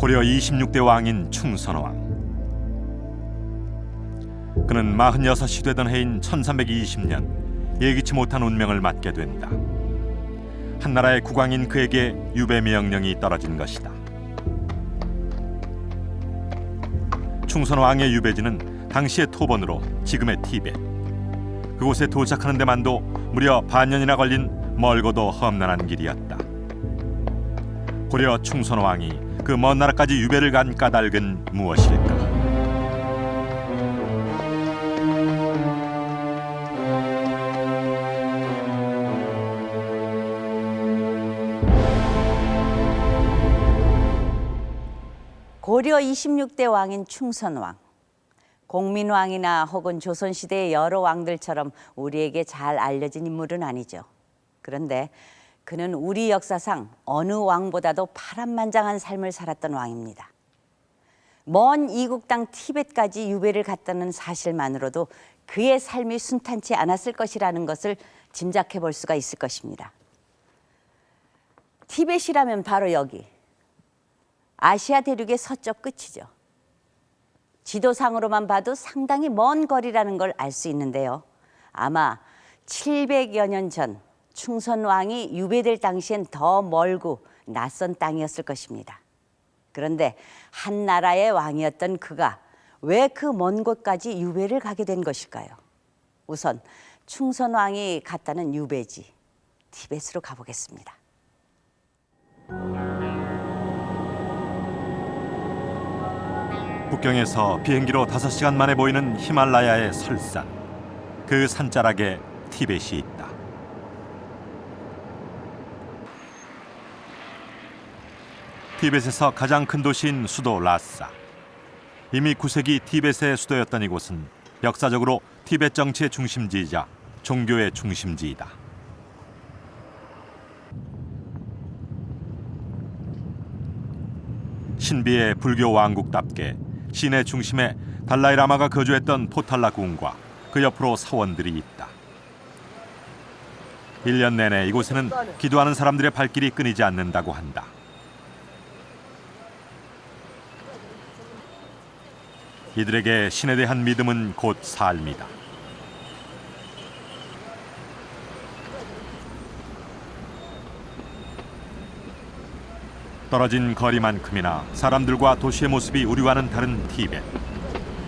고려 26대 왕인 충선왕. 그는 46이 되던 해인 1320년 예기치 못한 운명을 맞게 된다. 한나라의 국왕인 그에게 유배 명령이 떨어진 것이다. 충선왕의 유배지는 당시의 토번으로 지금의 티벳. 그곳에 도착하는 데만도 무려 반년이나 걸린 멀고도 험난한 길이었다. 고려 충선왕이 그 먼 나라까지 유배를 간 까닭은 무엇일까? 고려 26대 왕인 충선왕. 공민왕이나 혹은 조선시대의 여러 왕들처럼 우리에게 잘 알려진 인물은 아니죠. 그런데 그는 우리 역사상 어느 왕보다도 파란만장한 삶을 살았던 왕입니다. 먼 이국 땅 티벳까지 유배를 갔다는 사실만으로도 그의 삶이 순탄치 않았을 것이라는 것을 짐작해 볼 수가 있을 것입니다. 티벳이라면 바로 여기, 아시아 대륙의 서쪽 끝이죠. 지도상으로만 봐도 상당히 먼 거리라는 걸 알 수 있는데요. 아마 700여 년 전 충선왕이 유배될 당시엔 더 멀고 낯선 땅이었을 것입니다. 그런데 한 나라의 왕이었던 그가 왜 그 먼 곳까지 유배를 가게 된 것일까요? 우선 충선왕이 갔다는 유배지 티벳으로 가보겠습니다. 북경에서 비행기로 5시간 만에 보이는 히말라야의 설산. 그 산자락에 티벳이 있다. 티벳에서 가장 큰 도시인 수도 라싸. 이미 9세기 티벳의 수도였던 이곳은 역사적으로 티벳 정치의 중심지이자 종교의 중심지이다. 신비의 불교 왕국답게 시내 중심에 달라이라마가 거주했던 포탈라 궁과 그 옆으로 사원들이 있다. 1년 내내 이곳에는 기도하는 사람들의 발길이 끊이지 않는다고 한다. 이들에게 신에 대한 믿음은 곧 삶이다. 떨어진 거리만큼이나 사람들과 도시의 모습이 우리와는 다른 티벳.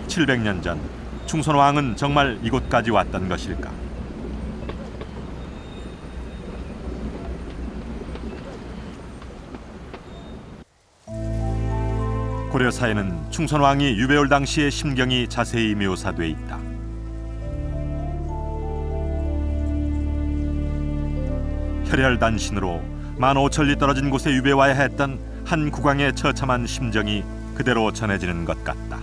700년 전 충선왕은 정말 이곳까지 왔던 것일까? 고려사에는 충선왕이 유배올 당시의 심경이 자세히 묘사돼 있다. 혈혈단신으로 15,000리 떨어진 곳에 유배와야 했던 한 국왕의 처참한 심정이 그대로 전해지는 것 같다.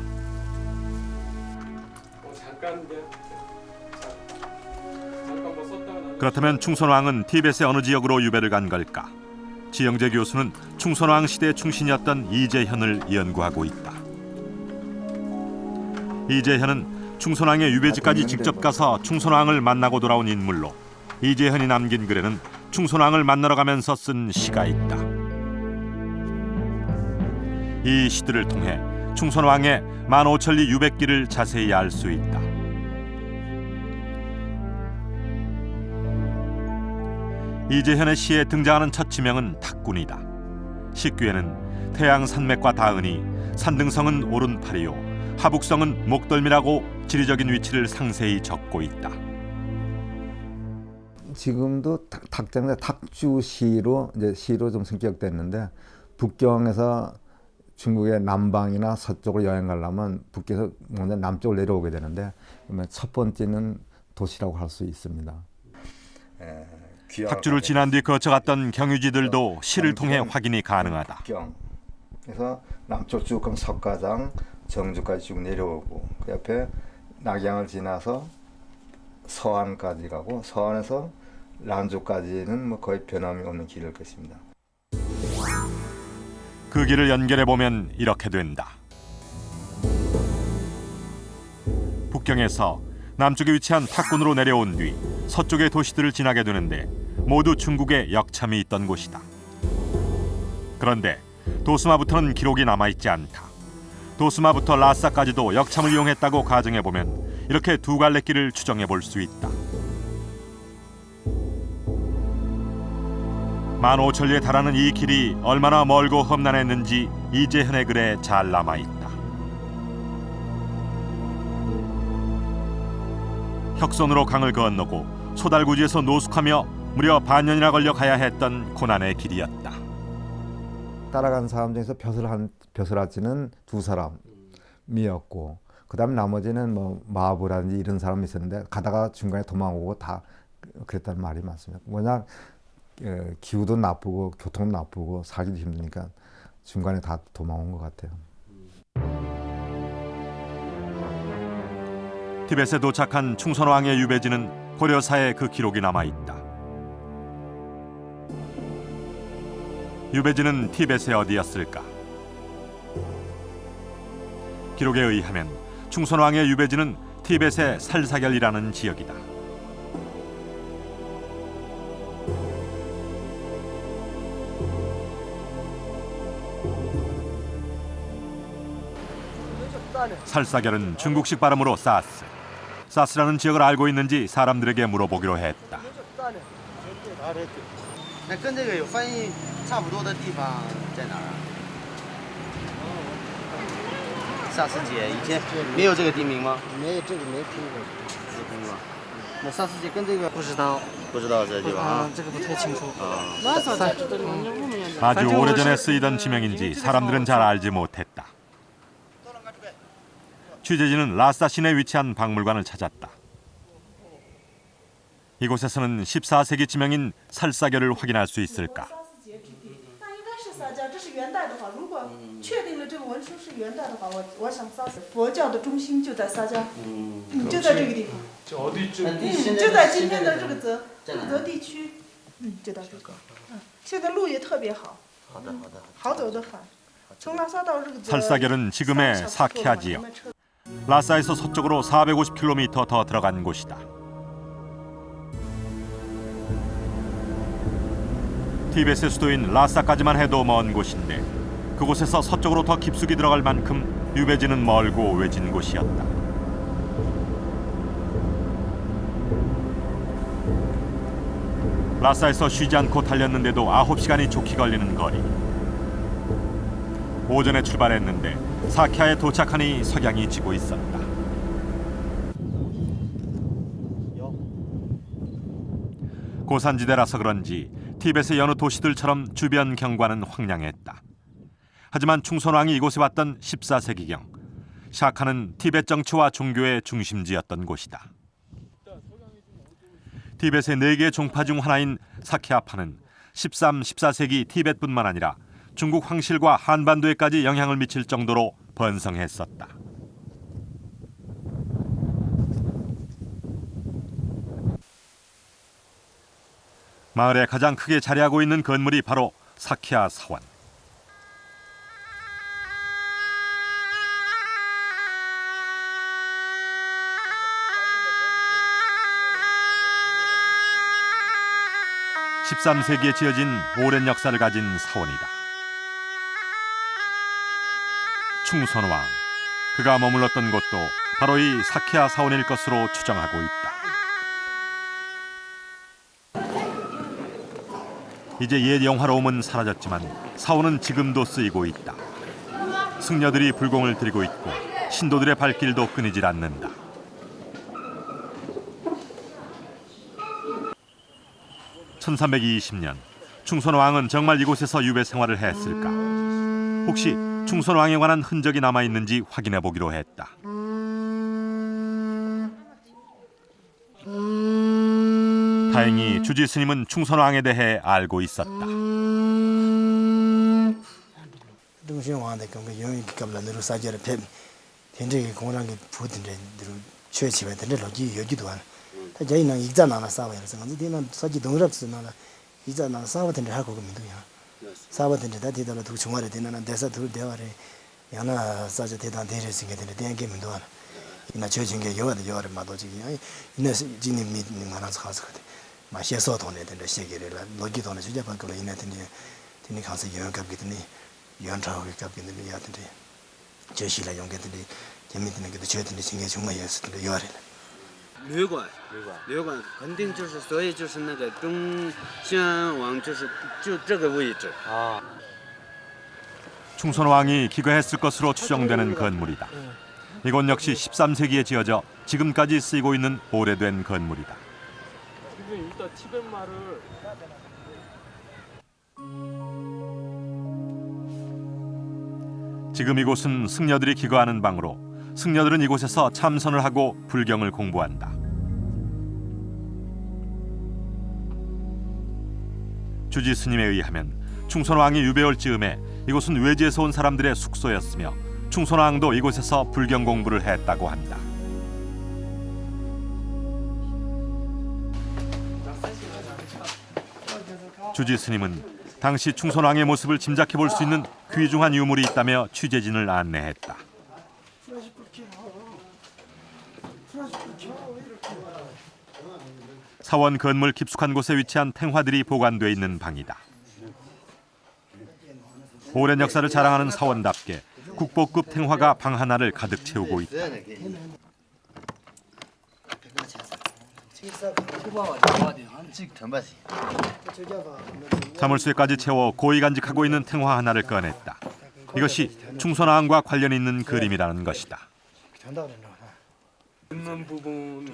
그렇다면 충선왕은 티벳의 어느 지역으로 유배를 간 걸까? 지영재 교수는 충선왕 시대의 충신이었던 이재현을 연구하고 있다. 이재현은 충선왕의 유배지까지 직접 가서 충선왕을 만나고 돌아온 인물로 이재현이 남긴 글에는 충선왕을 만나러 가면서 쓴 시가 있다. 이 시들을 통해 충선왕의 15,000리 유배길을 자세히 알 수 있다. 이재현의 시에 등장하는 첫 지명은 탁군이다. 시귀에는 태양 산맥과 닿으니 산등성은 오른팔이요 하북성은 목덜미라고 지리적인 위치를 상세히 적고 있다. 지금도 탁장의 탁주시로 이제 시로 좀 승격됐는데 북경에서 중국의 남방이나 서쪽으로 여행 가려면 북경에서 먼저 남쪽으로 내려오게 되는데 그러면 첫 번째는 도시라고 할 수 있습니다. 탁주를 지난 뒤 거쳐갔던 경유지들도 시를 통해 확인이 가능하다. 북경. 그래서 남쪽 쭉 가면 석가장, 정주까지 쭉 내려오고 그 옆에 낙양을 지나서 서안까지 가고 서안에서 란주까지는 뭐 거의 변함이 없는 길일 것입니다. 그 길을 연결해 보면 이렇게 된다. 북경에서 남쪽에 위치한 탁군으로 내려온 뒤 서쪽의 도시들을 지나게 되는데 모두 중국의 역참이 있던 곳이다. 그런데 도스마부터는 기록이 남아있지 않다. 도스마부터 라싸까지도 역참을 이용했다고 가정해보면 이렇게 두 갈래 길을 추정해볼 수 있다. 15,000리에 달하는 이 길이 얼마나 멀고 험난했는지 이재현의 글에 잘 남아있다. 혁선으로 강을 건너고 소달구지에서 노숙하며 무려 반년이나 걸려 가야 했던 고난의 길이었다. 따라간 사람 중에서 벼슬아치는 두 사람이었고, 그다음 나머지는 뭐 마부라든지 이런 사람이 있었는데 가다가 중간에 도망오고 다 그랬다는 말이 많습니다. 워낙 기후도 나쁘고 교통도 나쁘고 살기도 힘드니까 중간에 다 도망온 것 같아요. 티벳에 도착한 충선왕의 유배지는 고려사에 그 기록이 남아있다. 유배지는 티벳의 어디였을까? 기록에 의하면 충선왕의 유배지는 티벳의 살사결이라는 지역이다. 살사결은 중국식 발음으로 사스. 사스라는 지역을 알고 있는지 사람들에게 물어보기로 했다. 那跟这个有翻译差不多的地方在哪儿啊？萨斯节以前没有这个地名吗？没有这个没听过。没听过。那萨斯节跟这个不知道这个地方啊？这个不太清楚。 아주 오래전에 쓰이던 지명인지 사람들은 잘 알지 못했다. 취재진은 라싸 시내에 위치한 박물관을 찾았다. 이곳에서는 14세기 지명인 살사결을 확인할 수 있을까? 那应该是撒娇，这是元代的话，如果确定了这个文书是元代的话，我想撒佛教的中心就在撒娇，就在这个地方，就在今天的这个泽地区，就到这个，现在路也特别好，好走得很，从拉萨到这个 살사결은 지금의 사케아 지역. 라싸에서 서쪽으로 450km 더 들어간 곳이다. 티벳의 수도인 라싸까지만 해도 먼 곳인데 그곳에서 서쪽으로 더 깊숙이 들어갈 만큼 유배지는 멀고 외진 곳이었다. 라싸에서 쉬지 않고 달렸는데도 9시간이 좋게 걸리는 거리. 오전에 출발했는데 사케아에 도착하니 석양이 지고 있었다. 고산지대라서 그런지 티벳의 여느 도시들처럼 주변 경관은 황량했다. 하지만 충선왕이 이곳에 왔던 14세기경, 샤카는 티벳 정치와 종교의 중심지였던 곳이다. 티벳의 4개의 종파 중 하나인 사케아파는 13, 14세기 티벳뿐만 아니라 중국 황실과 한반도에까지 영향을 미칠 정도로 번성했었다. 마을에 가장 크게 자리하고 있는 건물이 바로 사케아 사원. (13세기에) 지어진 오랜 역사를 가진 사원이다. 충선왕, 그가 머물렀던 곳도 바로 이 사케아 사원일 것으로 추정하고 있다. 이제 옛 영화로움은 사라졌지만 사원은 지금도 쓰이고 있다. 승려들이 불공을 들이고 있고 신도들의 발길도 끊이질 않는다. (1320년) 충선왕은 정말 이곳에서 유배 생활을 했을까? 혹시 충선왕에 관한 흔적이 남아있는지 확인해 보기로 했다. 다행히 주지 스님은 충선왕에 대해 알고 있었다. 中宣王的跟个永远跟不了那种撒娇的偏，天这个工人给普通的那种学起来，他这老几有几多了？他家里能一直拿了撒瓦了，是俺这天那撒鸡东热是拿了，一直拿了撒瓦，他这还搞个名头呀？撒瓦他这他提到了土穷啊的，天那带撒土带瓦的，伢那撒这天当天热是个天的天给名头了，那确实个有的有的嘛多这个，哎，那是今年没马上是好是个的。 嘛，写少通的，等着写给来了，老几通的，直接把过来，现在等你看是永远搞不定的， 연차하고 갑인데 야든지 제시라 용게들이 재밌는 게도 저들이 신경 중요했을 요아래 旅馆肯定就是，所以就是那个中宣王就这个位置。 충선왕이 기거했을 것으로 추정되는 건물이다. 이곳 역시 13세기에 지어져 지금까지 쓰이고 있는 오래된 건물이다. 지금 일단 티벳 말을 지금 이곳은 승려들이 기거하는 방으로 승려들은 이곳에서 참선을 하고 불경을 공부한다. 주지 스님에 의하면 충선왕이 유배올 즈음에 이곳은 외지에서 온 사람들의 숙소였으며 충선왕도 이곳에서 불경 공부를 했다고 한다. 주지 스님은 당시 충선왕의 모습을 짐작해 볼 수 있는 귀중한 유물이 있다며 취재진을 안내했다. 사원 건물 깊숙한 곳에 위치한 탱화들이 보관돼 있는 방이다. 오랜 역사를 자랑하는 사원답게 국보급 탱화가 방 하나를 가득 채우고 있다. 자물쇠까지 채워 고이 간직하고 있는 탱화 하나를 꺼냈다. 이것이 충선왕과 관련 있는 그림이라는 것이다. 있는 부분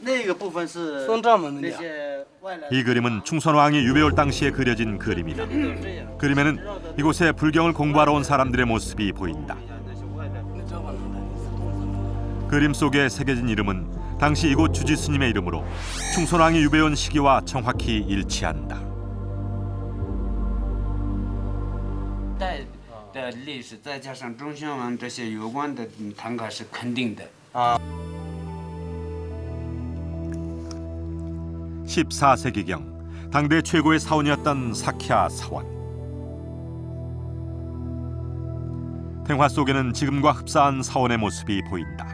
那个部分是 선자문 那些外来 이 그림은 충선왕이 유배올 당시에 그려진 그림이다. 그림에는 이곳에 불경을 공부하러 온 사람들의 모습이 보인다. 그림 속에 새겨진 이름은 당시 이곳 주지 스님의 이름으로 충선왕이 유배온 시기와 정확히 일치한다. 代的历史，再加上中宣王这些有关的唐卡是肯定的。 14세기경 당대 최고의 사원이었던 사키아 사원. 탱화 속에는 지금과 흡사한 사원의 모습이 보인다.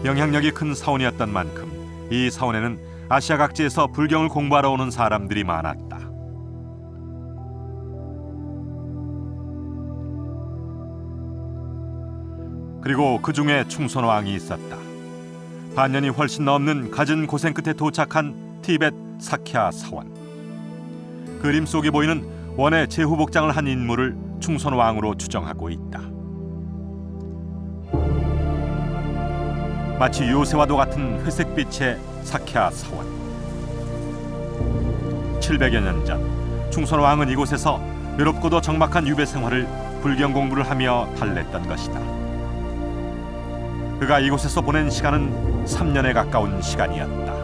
영향력이 큰 사원이었던 만큼 이 사원에는 아시아 각지에서 불경을 공부하러 오는 사람들이 많았다. 그리고 그 중에 충선왕이 있었다. 반년이 훨씬 넘는 갖은 고생 끝에 도착한 티벳 사키아 사원. 그림 속에 보이는 원의 제후복장을 한 인물을 충선왕으로 추정하고 있다. 마치 요새와도 같은 회색빛의 사키아 사원. 700여 년 전 충선왕은 이곳에서 외롭고도 적막한 유배 생활을 불경 공부를 하며 달랬던 것이다. 그가 이곳에서 보낸 시간은 3년에 가까운 시간이었다.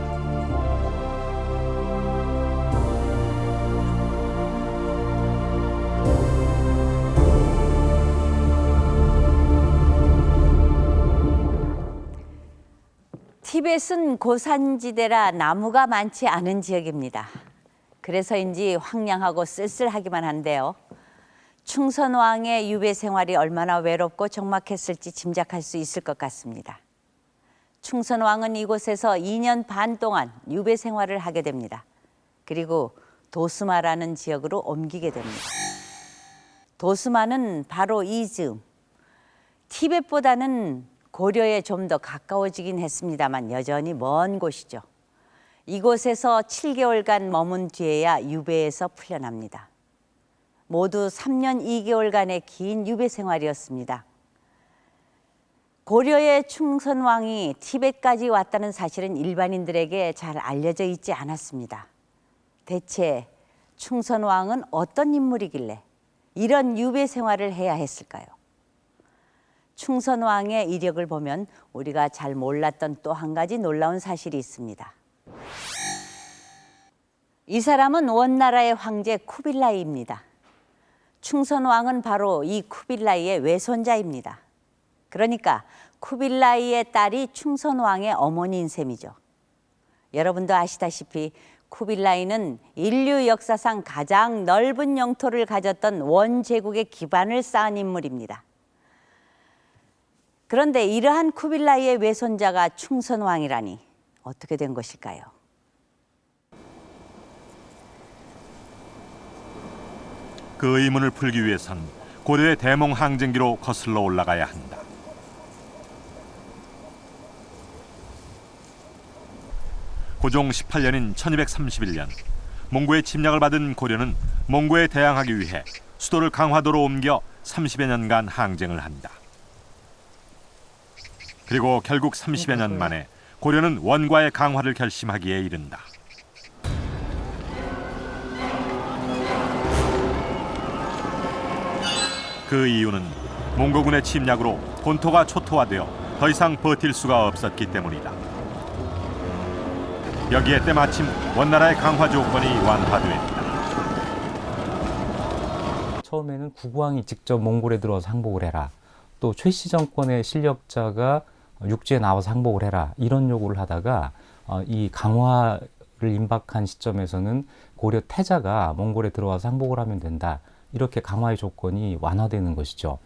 티벳은 고산지대라 나무가 많지 않은 지역입니다. 그래서인지 황량하고 쓸쓸하기만 한데요. 충선왕의 유배 생활이 얼마나 외롭고 적막했을지 짐작할 수 있을 것 같습니다. 충선왕은 이곳에서 2년 반 동안 유배 생활을 하게 됩니다. 그리고 도스마라는 지역으로 옮기게 됩니다. 도스마는 바로 이 즈음, 티벳보다는 고려에 좀 더 가까워지긴 했습니다만 여전히 먼 곳이죠. 이곳에서 7개월간 머문 뒤에야 유배에서 풀려납니다. 모두 3년 2개월간의 긴 유배 생활이었습니다. 고려의 충선왕이 티벳까지 왔다는 사실은 일반인들에게 잘 알려져 있지 않았습니다. 대체 충선왕은 어떤 인물이길래 이런 유배 생활을 해야 했을까요? 충선왕의 이력을 보면 우리가 잘 몰랐던 또 한 가지 놀라운 사실이 있습니다. 이 사람은 원나라의 황제 쿠빌라이입니다. 충선왕은 바로 이 쿠빌라이의 외손자입니다. 그러니까 쿠빌라이의 딸이 충선왕의 어머니인 셈이죠. 여러분도 아시다시피 쿠빌라이는 인류 역사상 가장 넓은 영토를 가졌던 원제국의 기반을 쌓은 인물입니다. 그런데 이러한 쿠빌라이의 외손자가 충선왕이라니 어떻게 된 것일까요? 그 의문을 풀기 위해선 고려의 대몽 항쟁기로 거슬러 올라가야 한다. 고종 18년인 1231년 몽고의 침략을 받은 고려는 몽고에 대항하기 위해 수도를 강화도로 옮겨 30여 년간 항쟁을 한다. 그리고 결국 30여 년 만에 고려는 원과의 강화를 결심하기에 이른다. 그 이유는 몽고군의 침략으로 본토가 초토화되어 더 이상 버틸 수가 없었기 때문이다. 여기에 때마침 원나라의 강화 조건이 완화됐다. 처음에는 국왕이 직접 몽골에 들어와서 항복을 해라. 또 최씨 정권의 실력자가 육지에 나와서 항복을 해라. 이런 요구를 하다가 이 강화를 임박한 시점에서는 고려 태자가 몽골에 들어와서 항복을 하면 된다. 이렇게 강화의 조건이 완화되는 것이죠.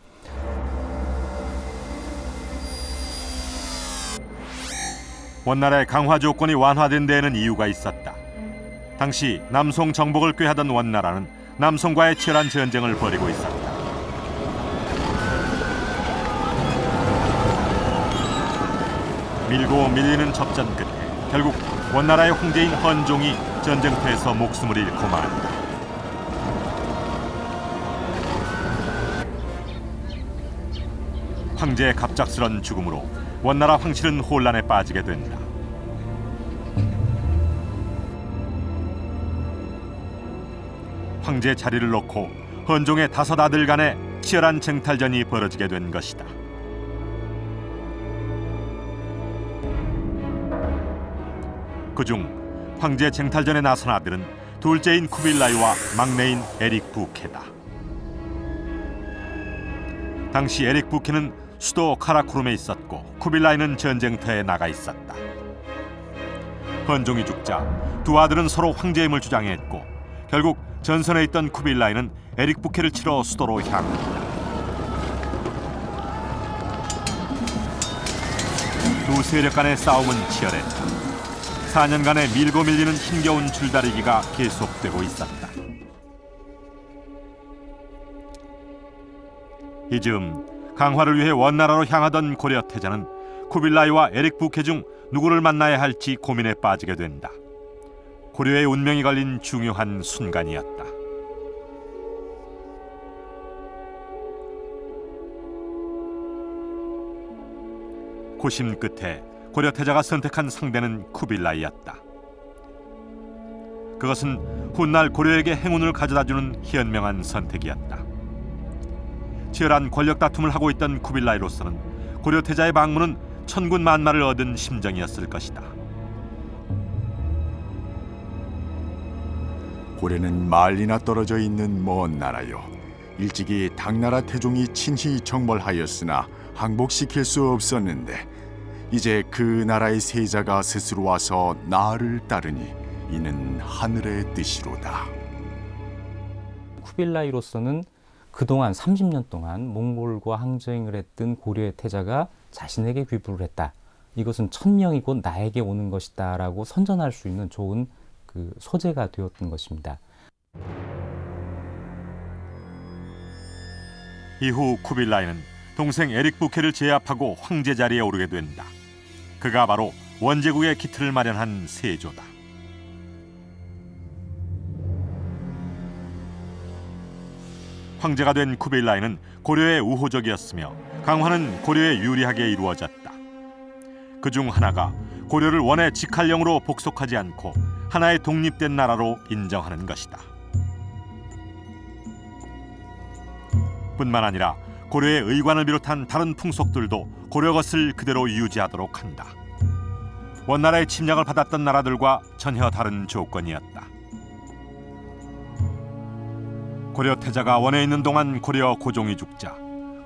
원나라의 강화 조건이 완화된 데에는 이유가 있었다. 당시 남송 정복을 꾀하던 원나라는 남송과의 치열한 전쟁을 벌이고 있었다. 밀고 밀리는 접전 끝에 결국 원나라의 황제인 헌종이 전쟁터에서 목숨을 잃고 말았다. 황제의 갑작스런 죽음으로 원나라 황실은 혼란에 빠지게 된다. 황제 자리를 놓고 헌종의 5 아들 간에 치열한 쟁탈전이 벌어지게 된 것이다. 그중 황제 쟁탈전에 나선 아들은 둘째인 쿠빌라이와 막내인 에릭 부케다. 당시 에릭 부케는 수도 카라쿠룸에 있었고 쿠빌라이는 전쟁터에 나가 있었다. 헌종이 죽자 2 아들은 서로 황제임을 주장했고 결국 전선에 있던 쿠빌라이는 에릭 부케를 치러 수도로 향한다. 두 세력 간의 싸움은 치열했다. 4년간의 밀고 밀리는 힘겨운 줄다리기가 계속되고 있었다. 이즈음 강화를 위해 원나라로 향하던 고려 태자는 쿠빌라이와 에릭 부케 중 누구를 만나야 할지 고민에 빠지게 된다. 고려의 운명이 걸린 중요한 순간이었다. 고심 끝에 고려 태자가 선택한 상대는 쿠빌라이였다. 그것은 훗날 고려에게 행운을 가져다주는 현명한 선택이었다. 치열한 권력 다툼을 하고 있던 쿠빌라이로서는 고려 태자의 방문은 천군만마를 얻은 심정이었을 것이다. 고려는 말리나 떨어져 있는 먼 나라요. 일찍이 당나라 태종이 친히 정벌하였으나 항복시킬 수 없었는데 이제 그 나라의 세자가 스스로 와서 나를 따르니 이는 하늘의 뜻이로다. 쿠빌라이로서는 그동안 30년 동안 몽골과 항쟁을 했던 고려의 태자가 자신에게 귀부를 했다. 이것은 천명이 곧 나에게 오는 것이다 라고 선전할 수 있는 좋은 그 소재가 되었던 것입니다. 이후 쿠빌라이는 동생 에릭 부케를 제압하고 황제 자리에 오르게 된다. 그가 바로 원제국의 기틀을 마련한 세조다. 황제가 된 쿠빌라이는 고려의 우호적이었으며 강화는 고려에 유리하게 이루어졌다. 그중 하나가 고려를 원의 직할령으로 복속하지 않고 하나의 독립된 나라로 인정하는 것이다. 뿐만 아니라 고려의 의관을 비롯한 다른 풍속들도 고려 것을 그대로 유지하도록 한다. 원나라의 침략을 받았던 나라들과 전혀 다른 조건이었다. 고려 태자가 원에 있는 동안 고려 고종이 죽자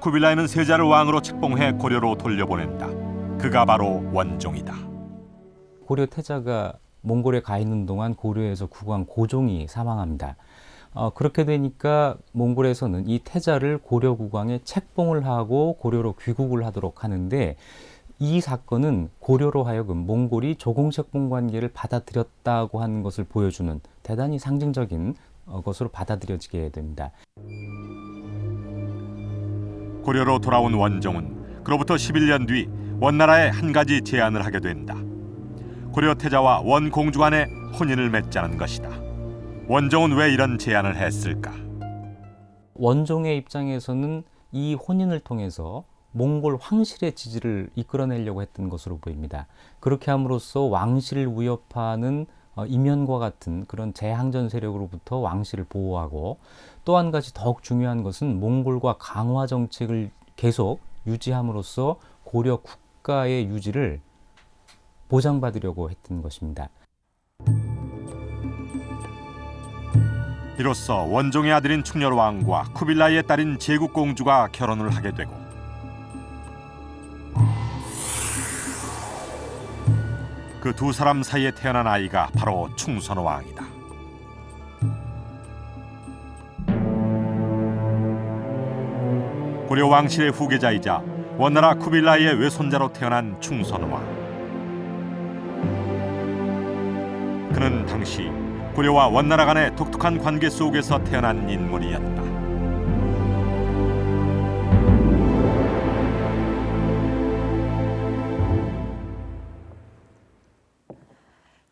쿠빌라이는 세자를 왕으로 책봉해 고려로 돌려보낸다. 그가 바로 원종이다. 고려 태자가 몽골에 가 있는 동안 고려에서 국왕 고종이 사망합니다. 그렇게 되니까 몽골에서는 이 태자를 고려 국왕에 책봉을 하고 고려로 귀국을 하도록 하는데 이 사건은 고려로 하여금 몽골이 조공책봉 관계를 받아들였다고 하는 것을 보여주는 대단히 상징적인 것으로 받아들여지게 됩니다. 고려로 돌아온 원종은 그로부터 11년 뒤 원나라에 한 가지 제안을 하게 된다. 고려 태자와 원공주 간의 혼인을 맺자는 것이다. 원종은 왜 이런 제안을 했을까? 원종의 입장에서는 이 혼인을 통해서 몽골 황실의 지지를 이끌어내려고 했던 것으로 보입니다. 그렇게 함으로써 왕실을 위협하는 이면과 같은 그런 재항전 세력으로부터 왕실을 보호하고, 또 한 가지 더욱 중요한 것은 몽골과 강화 정책을 계속 유지함으로써 고려 국가의 유지를 보장받으려고 했던 것입니다. 이로써 원종의 아들인 충렬왕과 쿠빌라이의 딸인 제국공주가 결혼을 하게 되고, 그 두 사람 사이에 태어난 아이가 바로 충선왕이다. 고려 왕실의 후계자이자 원나라 쿠빌라이의 외손자로 태어난 충선왕. 그는 당시 고려와 원나라 간의 독특한 관계 속에서 태어난 인물이었다.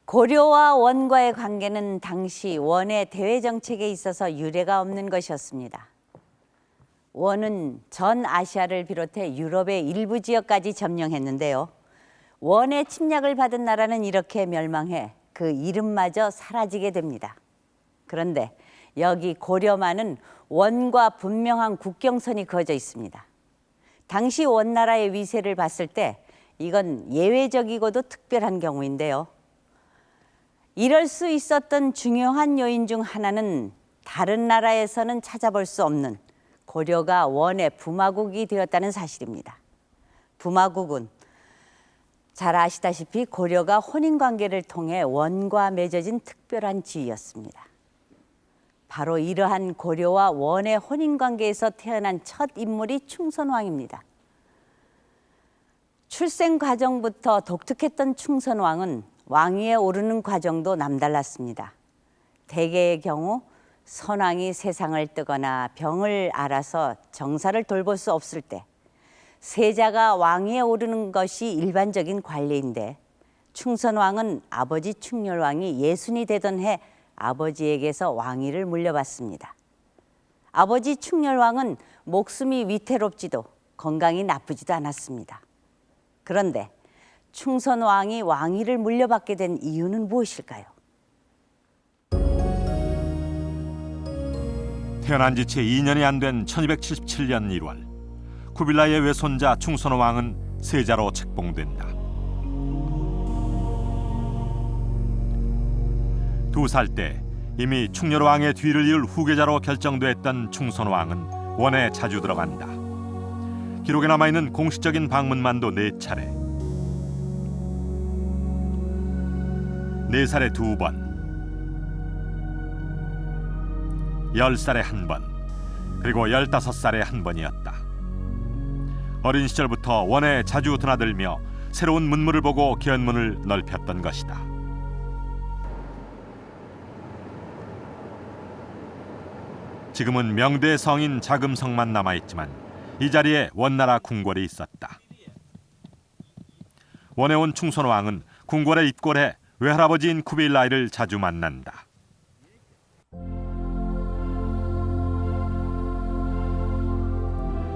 고려와 원과의 관계는 당시 원의 대외 정책에 있어서 유례가 없는 것이었습니다. 원은 전 아시아를 비롯해 유럽의 일부 지역까지 점령했는데요. 원의 침략을 받은 나라는 이렇게 멸망해 그 이름마저 사라지게 됩니다. 그런데 여기 고려만은 원과 분명한 국경선이 그어져 있습니다. 당시 원나라의 위세를 봤을 때 이건 예외적이고도 특별한 경우인데요. 이럴 수 있었던 중요한 요인 중 하나는 다른 나라에서는 찾아볼 수 없는 고려가 원의 부마국이 되었다는 사실입니다. 부마국은 잘 아시다시피 고려가 혼인관계를 통해 원과 맺어진 특별한 지위였습니다. 바로 이러한 고려와 원의 혼인관계에서 태어난 첫 인물이 충선왕입니다. 출생 과정부터 독특했던 충선왕은 왕위에 오르는 과정도 남달랐습니다. 대개의 경우 선왕이 세상을 뜨거나 병을 앓아서 정사를 돌볼 수 없을 때 세자가 왕위에 오르는 것이 일반적인 관례인데, 충선왕은 아버지 충렬왕이 예순이 되던 해 아버지에게서 왕위를 물려받습니다. 아버지 충렬왕은 목숨이 위태롭지도 건강이 나쁘지도 않았습니다. 그런데 충선왕이 왕위를 물려받게 된 이유는 무엇일까요? 태어난 지 채 2년이 안 된 1277년 1월, 쿠빌라이의 외손자 충선왕은 세자로 책봉된다. 2살 때 이미 충렬왕의 뒤를 이을 후계자로 결정됐던 충선왕은 원에 자주 들어간다. 기록에 남아있는 공식적인 방문만도 4차례. 4살에 2번, 10살에 1번, 그리고 15살에 1번이었다. 어린 시절부터 원에 자주 드나들며 새로운 문물을 보고 견문을 넓혔던 것이다. 지금은 명대 성인 자금성만 남아있지만 이 자리에 원나라 궁궐이 있었다. 원에 온 충선왕은 궁궐에 입궐해 외할아버지인 쿠빌라이를 자주 만난다.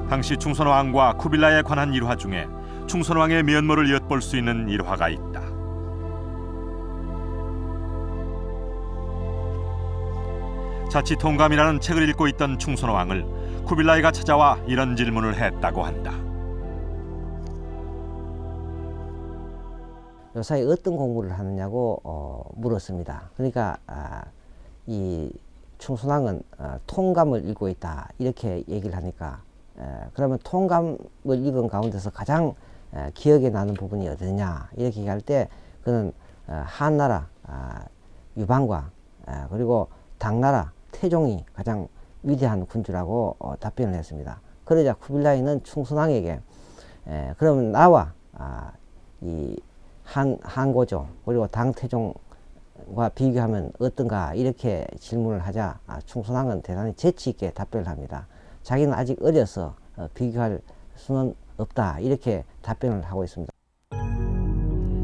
당시 충선왕과 쿠빌라이에 관한 일화 중에 충선왕의 면모를 엿볼 수 있는 일화가 있다. 자치통감이라는 책을 읽고 있던 충선왕을 쿠빌라이가 찾아와 이런 질문을 했다고 한다. 요사이 어떤 공부를 하느냐고 물었습니다. 그러니까 이 충선왕은 통감을 읽고 있다 이렇게 얘기를 하니까, 그러면 통감을 읽은 가운데서 가장 기억에 나는 부분이 어디냐 이렇게 얘기할 때 그는 한나라 유방과 그리고 당나라 태종이 가장 위대한 군주라고 답변을 했습니다. 그러자 쿠빌라이는 충선왕에게 그러면 나와 이 한고조 그리고 당태종 충선왕과 비교하면 어떤가 이렇게 질문을 하자 충선왕은 대단히 재치 있게 답변을 합니다. 자기는 아직 어려서 비교할 수는 없다 이렇게 답변을 하고 있습니다.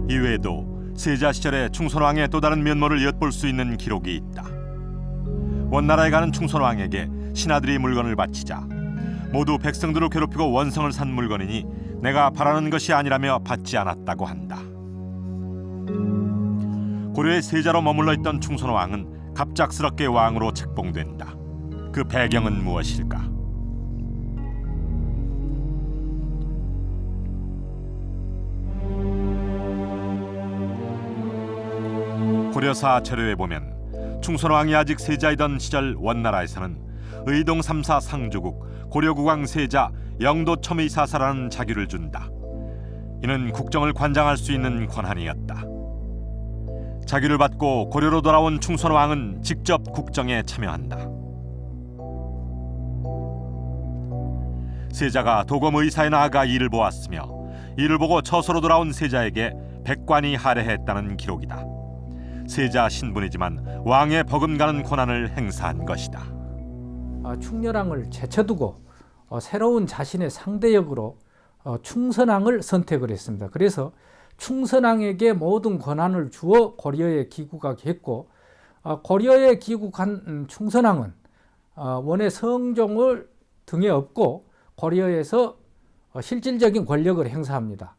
이외에도 세자 시절의 충선왕의 또 다른 면모를 엿볼 수 있는 기록이 있다. 원나라에 가는 충선왕에게 신하들이 물건을 바치자 모두 백성들을 괴롭히고 원성을 산 물건이니 내가 바라는 것이 아니라며 받지 않았다고 한다. 고려의 세자로 머물러 있던 충선왕은 갑작스럽게 왕으로 책봉된다. 그 배경은 무엇일까? 고려사 자료에 보면 충선왕이 아직 세자이던 시절 원나라에서는 의동 3사 상주국 고려국왕 세자 영도첨의사사라는 자규를 준다. 이는 국정을 관장할 수 있는 권한이었다. 자규를 받고 고려로 돌아온 충선왕은 직접 국정에 참여한다. 세자가 도검의사에 나아가 일을 보았으며 이를 보고 처소로 돌아온 세자에게 백관이 할애했다는 기록이다. 세자 신분이지만 왕의 버금가는 권한을 행사한 것이다. 충렬왕을 제쳐두고 새로운 자신의 상대역으로 충선왕을 선택을 했습니다. 그래서 충선왕에게 모든 권한을 주어 고려에 귀국하게 했고 고려에 귀국한 충선왕은 원의 성종을 등에 업고 고려에서 실질적인 권력을 행사합니다.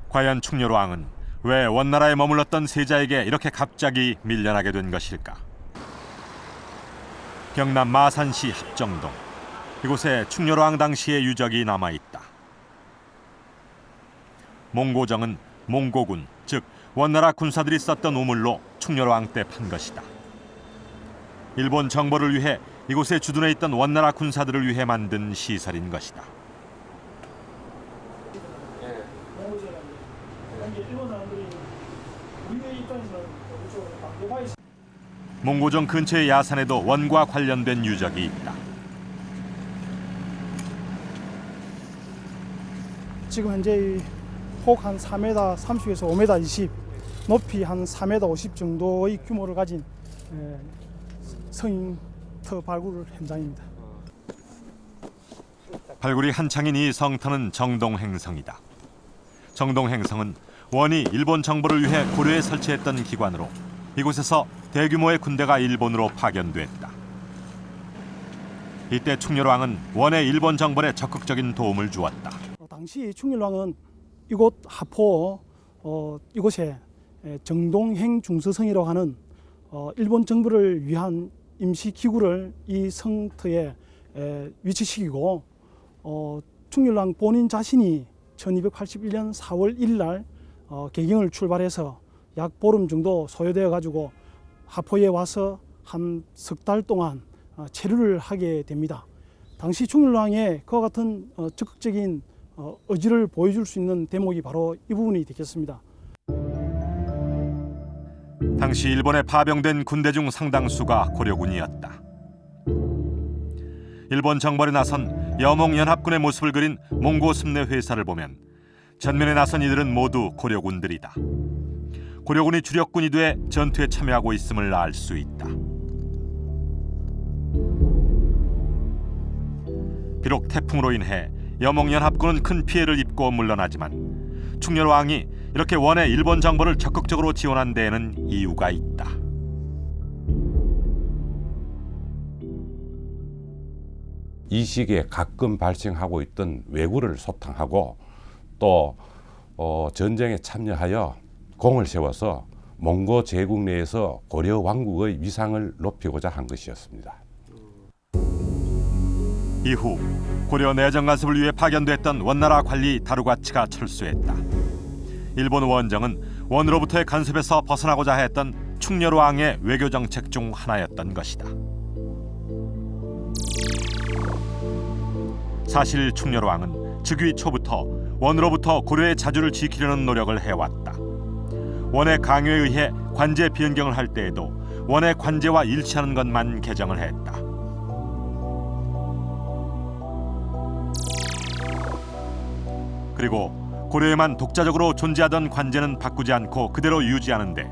과연 충렬왕은 왜 원나라에 머물렀던 세자에게 이렇게 갑자기 밀려나게 된 것일까? 경남 마산시 합정동, 이곳에 충렬왕 당시의 유적이 남아있다. 몽고정은 몽고군, 즉 원나라 군사들이 썼던 우물로 충렬왕 때 판 것이다. 일본 정벌을 위해 이곳에 주둔해 있던 원나라 군사들을 위해 만든 시설인 것이다. 몽고정 근처의 야산에도 원과 관련된 유적이 있다. 지금 현재 폭 한 4m 30에서 5m 20, 높이 한 4m 50 정도의 규모를 가진 성인터 발굴 현장입니다. 발굴이 한창인 이 성터는 정동행성이다. 정동행성은 원이 일본 정벌을 위해 고려에 설치했던 기관으로 이곳에서 대규모의 군대가 일본으로 파견됐다. 이때 충렬왕은 원의 일본 정벌에 적극적인 도움을 주었다. 당시 충렬왕은 이곳 하포 이곳에 정동행 중서성이라고 하는 일본 정벌을 위한 임시 기구를 이 성터에 위치시키고 충렬왕 본인 자신이 1281년 4월 1일 날 개경을 출발해서 약 보름 정도 소요되어 가지고 하포에 와서 한 석 달 동안 체류를 하게 됩니다. 당시 충렬왕의 그와 같은 적극적인 의지를 보여줄 수 있는 대목이 바로 이 부분이 되겠습니다. 당시 일본에 파병된 군대 중 상당수가 고려군이었다. 일본 정벌에 나선 여몽연합군의 모습을 그린 몽고 습내 회사를 보면 전면에 나선 이들은 모두 고려군들이다. 고려군이 주력군이 돼 전투에 참여하고 있음을 알 수 있다. 비록 태풍으로 인해 여몽연합군은 큰 피해를 입고 물러나지만 충렬왕이 이렇게 원의 일본 정벌을 적극적으로 지원한 데에는 이유가 있다. 이 시기에 가끔 발생하고 있던 왜구를 소탕하고 또 전쟁에 참여하여 공을 세워서 몽고 제국 내에서 고려 왕국의 위상을 높이고자 한 것이었습니다. 이후 고려 내정 간섭을 위해 파견됐던 원나라 관리 다루가치가 철수했다. 일본 원정은 원으로부터의 간섭에서 벗어나고자 했던 충렬왕의 외교 정책 중 하나였던 것이다. 사실 충렬왕은 즉위 초부터 원으로부터 고려의 자주를 지키려는 노력을 해왔다. 원의 강요에 의해 관제 변경을 할 때에도 원의 관제와 일치하는 것만 개정을 했다. 그리고 고려에만 독자적으로 존재하던 관제는 바꾸지 않고 그대로 유지하는데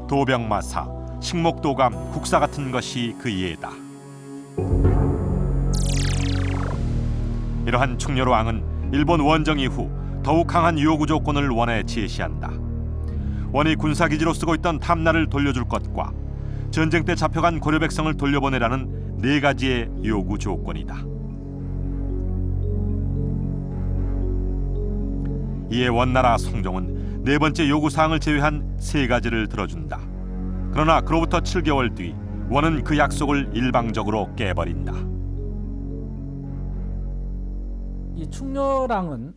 도병마사, 식목도감, 국사 같은 것이 그 예다. 이러한 충렬왕은 일본 원정 이후 더욱 강한 요구 조건을 원에 제시한다. 원이 군사기지로 쓰고 있던 탐나를 돌려줄 것과 전쟁 때 잡혀간 고려 백성을 돌려보내라는 4가지의 요구 조건이다. 이에 원나라 성종은 4번째 요구사항을 제외한 3가지를 들어준다. 그러나 그로부터 7개월 뒤 원은 그 약속을 일방적으로 깨버린다. 이 충렬왕은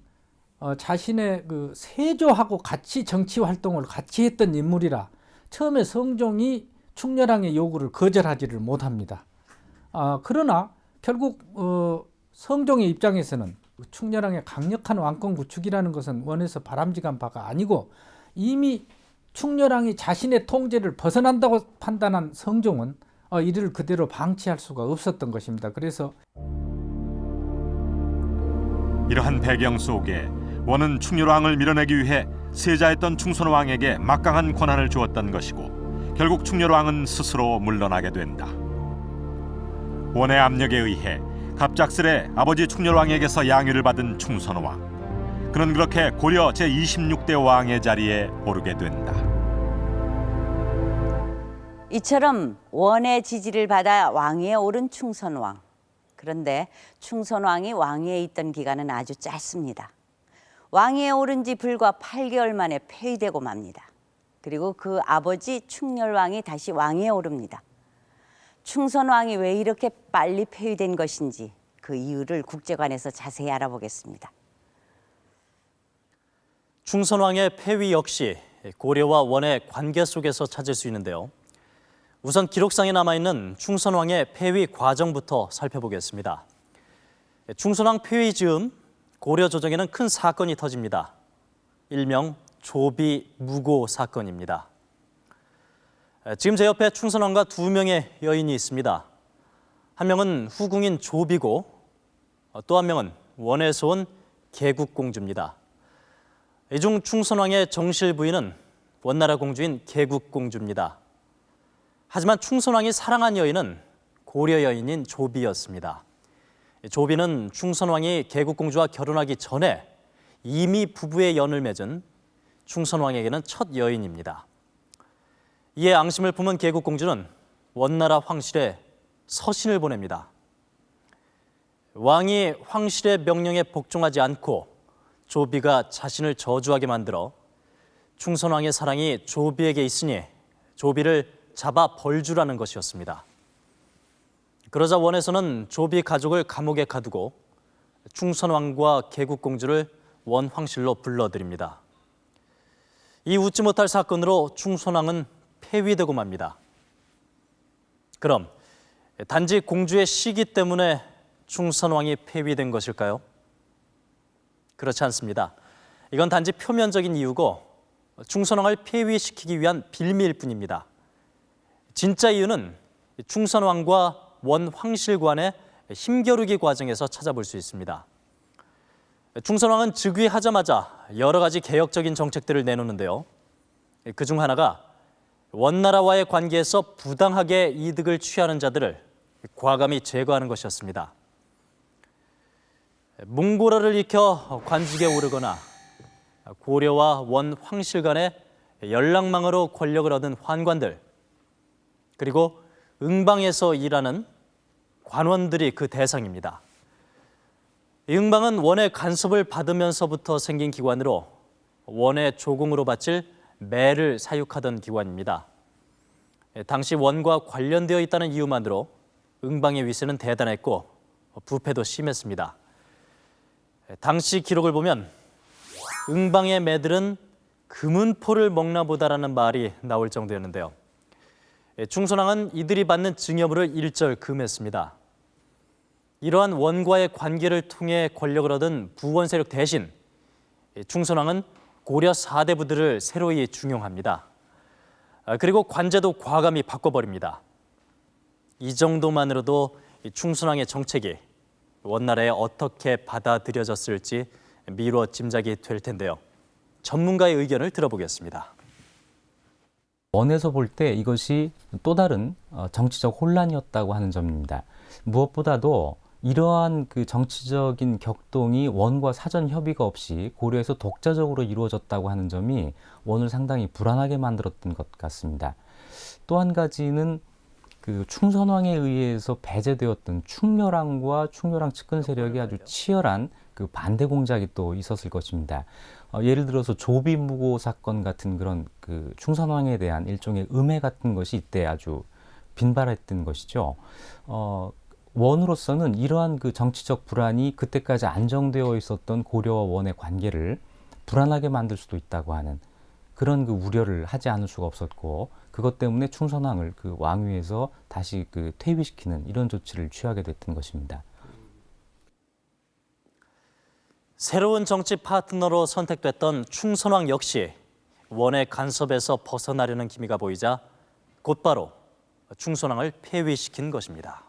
자신의 그 세조하고 같이 정치 활동을 같이 했던 인물이라 처음에 성종이 충렬왕의 요구를 거절하지를 못합니다. 그러나 결국 성종의 입장에서는 충렬왕의 강력한 왕권 구축이라는 것은 원에서 바람직한 바가 아니고 이미 충렬왕이 자신의 통제를 벗어난다고 판단한 성종은 이를 그대로 방치할 수가 없었던 것입니다. 그래서 이러한 배경 속에 원은 충렬왕을 밀어내기 위해 세자했던 충선왕에게 막강한 권한을 주었던 것이고 결국 충렬왕은 스스로 물러나게 된다. 원의 압력에 의해 갑작스레 아버지 충렬왕에게서 양위를 받은 충선왕. 그는 그렇게 고려 제26대 왕의 자리에 오르게 된다. 이처럼 원의 지지를 받아 왕위에 오른 충선왕. 그런데 충선왕이 왕위에 있던 기간은 아주 짧습니다. 왕위에 오른 지 불과 8개월 만에 폐위되고 맙니다. 그리고 그 아버지 충렬왕이 다시 왕위에 오릅니다. 충선왕이 왜 이렇게 빨리 폐위된 것인지 그 이유를 국제관에서 자세히 알아보겠습니다. 충선왕의 폐위 역시 고려와 원의 관계 속에서 찾을 수 있는데요. 우선 기록상에 남아있는 충선왕의 폐위 과정부터 살펴보겠습니다. 충선왕 폐위 즈음 고려 조정에는 큰 사건이 터집니다. 일명 조비무고 사건입니다. 지금 제 옆에 충선왕과 2명의 여인이 있습니다. 한 명은 후궁인 조비고 또 한 명은 원에서 온 개국공주입니다. 이 중 충선왕의 정실 부인은 원나라 공주인 개국공주입니다. 하지만 충선왕이 사랑한 여인은 고려 여인인 조비였습니다. 조비는 충선왕이 개국공주와 결혼하기 전에 이미 부부의 연을 맺은 충선왕에게는 첫 여인입니다. 이에 앙심을 품은 개국공주는 원나라 황실에 서신을 보냅니다. 왕이 황실의 명령에 복종하지 않고 조비가 자신을 저주하게 만들어 충선왕의 사랑이 조비에게 있으니 조비를 잡아 벌주라는 것이었습니다. 그러자 원에서는 조비 가족을 감옥에 가두고 충선왕과 개국공주를 원 황실로 불러들입니다. 이 웃지 못할 사건으로 충선왕은 폐위되고 맙니다. 그럼 단지 공주의 시기 때문에 충선왕이 폐위된 것일까요? 그렇지 않습니다. 이건 단지 표면적인 이유고 충선왕을 폐위시키기 위한 빌미일 뿐입니다. 진짜 이유는 충선왕과 원 황실 간의 힘겨루기 과정에서 찾아볼 수 있습니다. 충선왕은 즉위하자마자 여러 가지 개혁적인 정책들을 내놓는데요. 그중 하나가 원나라와의 관계에서 부당하게 이득을 취하는 자들을 과감히 제거하는 것이었습니다. 몽고라를 익혀 관직에 오르거나 고려와 원 황실 간의 연락망으로 권력을 얻은 환관들, 그리고 응방에서 일하는 관원들이 그 대상입니다. 응방은 원의 간섭을 받으면서부터 생긴 기관으로 원의 조공으로 바칠 매를 사육하던 기관입니다. 당시 원과 관련되어 있다는 이유만으로 응방의 위세는 대단했고 부패도 심했습니다. 당시 기록을 보면 응방의 매들은 금은포를 먹나 보다라는 말이 나올 정도였는데요. 충선왕은 이들이 받는 증여물을 일절 금했습니다. 이러한 원과의 관계를 통해 권력을 얻은 부원 세력 대신 충선왕은 고려 4대 부들을 새로이 중용합니다. 그리고 관제도 과감히 바꿔버립니다. 이 정도만으로도 충선왕의 정책이 원나라에 어떻게 받아들여졌을지 미루어 짐작이 될 텐데요. 전문가의 의견을 들어보겠습니다. 원에서 볼 때 이것이 또 다른 정치적 혼란이었다고 하는 점입니다. 무엇보다도 이러한 그 정치적인 격동이 원과 사전 협의가 없이 고려에서 독자적으로 이루어졌다고 하는 점이 원을 상당히 불안하게 만들었던 것 같습니다. 또 한 가지는 그 충선왕에 의해서 배제되었던 충렬왕과 충렬왕 측근 세력이 아주 치열한 그 반대 공작이 또 있었을 것입니다. 예를 들어서 조비무고 사건 같은 그런 그 충선왕에 대한 일종의 음해 같은 것이 이때 아주 빈발했던 것이죠. 원으로서는 이러한 그 정치적 불안이 그때까지 안정되어 있었던 고려와 원의 관계를 불안하게 만들 수도 있다고 하는 그런 그 우려를 하지 않을 수가 없었고, 그것 때문에 충선왕을 그 왕위에서 다시 그 퇴위시키는 이런 조치를 취하게 됐던 것입니다. 새로운 정치 파트너로 선택됐던 충선왕 역시 원의 간섭에서 벗어나려는 기미가 보이자 곧바로 충선왕을 폐위시킨 것입니다.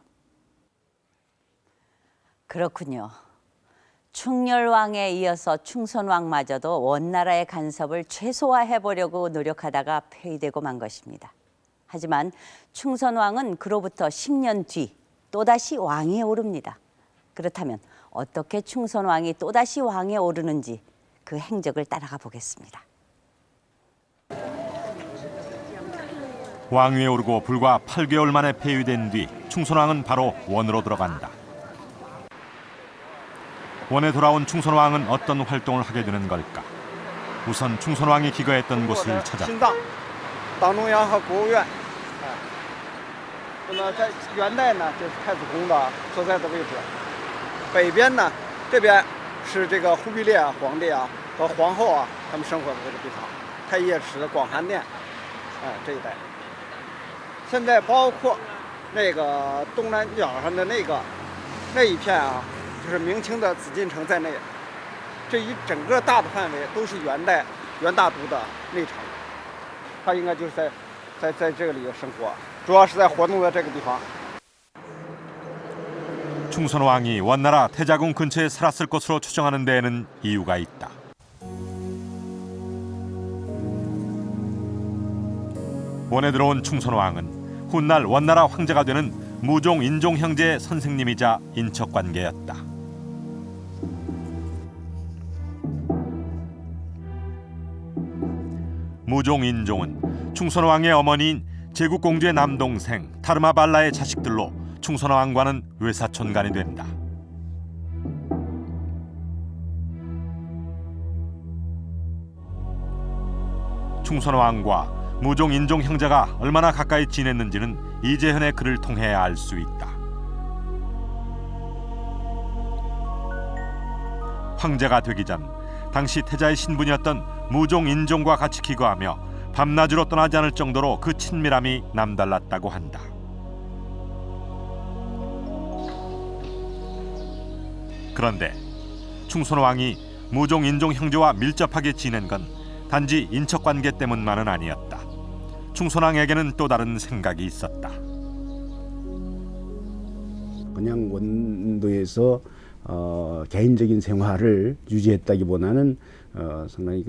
그렇군요. 충렬왕에 이어서 충선왕마저도 원나라의 간섭을 최소화해보려고 노력하다가 폐위되고 만 것입니다. 하지만 충선왕은 그로부터 10년 뒤 또다시 왕위에 오릅니다. 그렇다면 어떻게 충선왕이 또다시 왕에 오르는지 그 행적을 따라가 보겠습니다. 왕위에 오르고 불과 8개월 만에 폐위된 뒤 충선왕은 바로 원으로 들어간다. 원에 돌아온 충선왕은 어떤 활동을 하게 되는 걸까? 우선 충선왕이 기거했던 곳을 찾았다. 心脏党中央和国务院。那么在元代呢，就是太子宫的所在的位置。北边呢，这边是这个忽必烈皇帝啊和皇后啊他们生活的这个地方，太液池、广寒殿，这一带。现在包括那个东南角上的那一片啊。 就是明清的紫禁城在内，这一整个大的范围都是元大都的内城，他应该就是在这里生活，主要是在活动的这个地方。 충선왕이 원나라 태자궁 근처에 살았을 것으로 추정하는 데에는 이유가 있다. 원에 들어온 충선왕은 훗날 원나라 황제가 되는 무종 인종 형제의 선생님이자 인척관계였다. 무종 인종은 충선왕의 어머니인 제국공주의 남동생 타르마발라의 자식들로 충선왕과는 외사촌간이 된다. 충선왕과 무종 인종 형제가 얼마나 가까이 지냈는지는 이재현의 글을 통해 알 수 있다. 황제가 되기 전 당시 태자의 신분이었던 무종 인종과 같이 기거하며 밤낮으로 떠나지 않을 정도로 그 친밀함이 남달랐다고 한다. 그런데 충선왕이 무종 인종 형제와 밀접하게 지낸 건 단지 인척관계 때문만은 아니었다. 충선왕에게는 또 다른 생각이 있었다. 그냥 원도에서 개인적인 생활을 유지했다기보다는 상당히